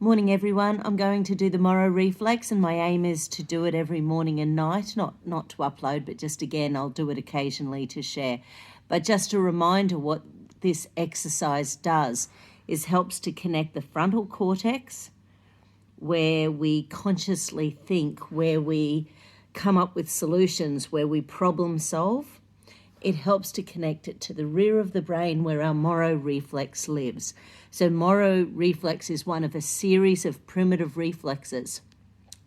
Morning everyone. I'm going to do the Moro Reflex and my aim is to do it every morning and night, not to upload, but just again I'll do it occasionally to share. But just a reminder, what this exercise does is helps to connect the frontal cortex, where we consciously think, where we come up with solutions, where we problem solve. It helps to connect it to the rear of the brain where our Moro reflex lives. So Moro reflex is one of a series of primitive reflexes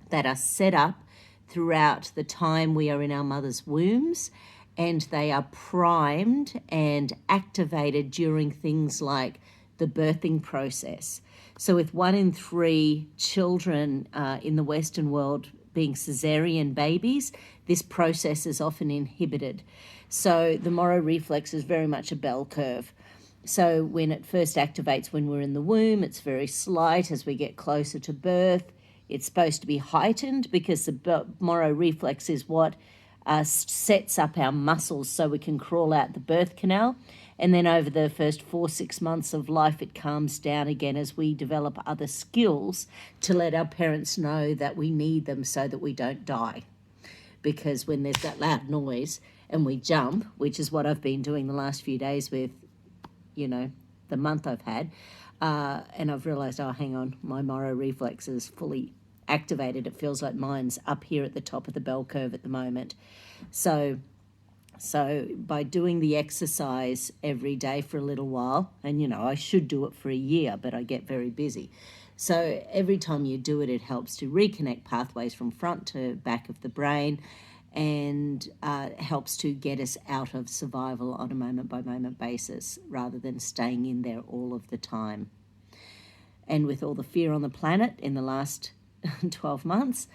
that are set up throughout the time we are in our mother's wombs, and they are primed and activated during things like the birthing process. So with 1 in 3 children in the Western world being cesarean babies, this process is often inhibited. So the Moro reflex is very much a bell curve. So when it first activates when we're in the womb, it's very slight. As we get closer to birth, it's supposed to be heightened because the Moro reflex is what sets up our muscles so we can crawl out the birth canal. And then over the first 4-6 months of life, it calms down again as we develop other skills to let our parents know that we need them so that we don't die. Because when there's that loud noise and we jump, which is what I've been doing the last few days with, the month I've had, and I've realised, oh, hang on, my Moro reflex is fully activated. It feels like mine's up here at the top of the bell curve at the moment. So by doing the exercise every day for a little while, and I should do it for a year, but I get very busy. So every time you do it, it helps to reconnect pathways from front to back of the brain, and helps to get us out of survival on a moment-by-moment basis rather than staying in there all of the time. And with all the fear on the planet in the last 12 months,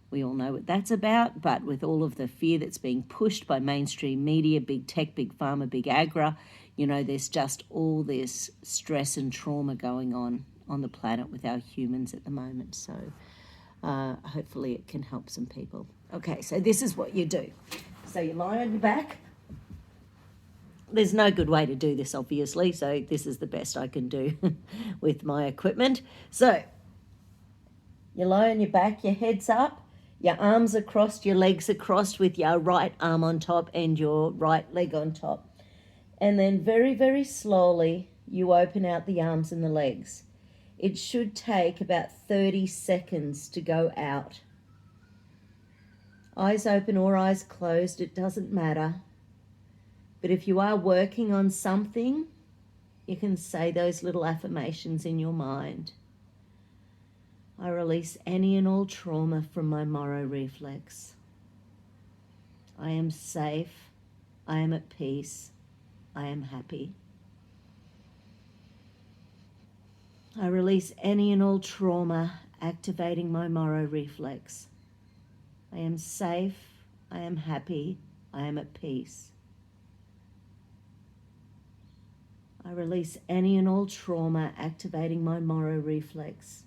we all know what that's about, but with all of the fear that's being pushed by mainstream media, big tech, big pharma, big agra, there's just all this stress and trauma going on the planet with our humans at the moment. So hopefully it can help some people. Okay, so this is what you do. So you lie on your back. There's no good way to do this, obviously, so this is the best I can do with my equipment. So you lie on your back, your head's up, your arms are crossed, your legs are crossed with your right arm on top and your right leg on top. And then very, very slowly, you open out the arms and the legs. It should take about 30 seconds to go out. Eyes open or eyes closed, it doesn't matter. But if you are working on something, you can say those little affirmations in your mind. I release any and all trauma from my Moro reflex. I am safe. I am at peace. I am happy. I release any and all trauma activating my Moro reflex. I am safe. I am happy. I am at peace. I release any and all trauma activating my Moro reflex.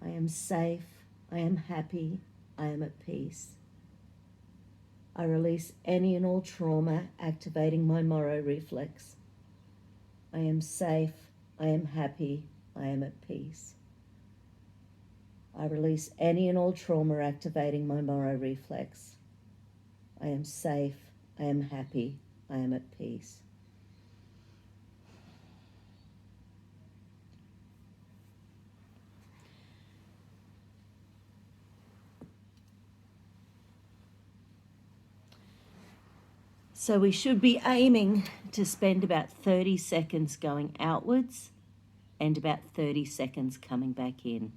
I am safe. I am happy. I am at peace. I release any and all trauma activating my Moro reflex. I am safe. I am happy. I am at peace. I release any and all trauma activating my Moro reflex. I am safe. I am happy. I am at peace. So we should be aiming to spend about 30 seconds going outwards and about 30 seconds coming back in.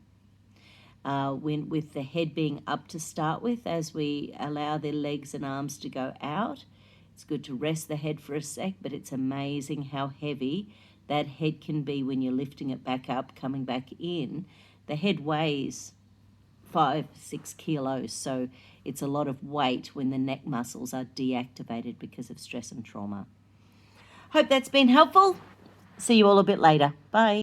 With the head being up to start with, as we allow the legs and arms to go out, it's good to rest the head for a sec, but it's amazing how heavy that head can be when you're lifting it back up, coming back in. The head weighs 5-6 kilos, so it's a lot of weight when the neck muscles are deactivated because of stress and trauma. Hope that's been helpful. See you all a bit later. Bye.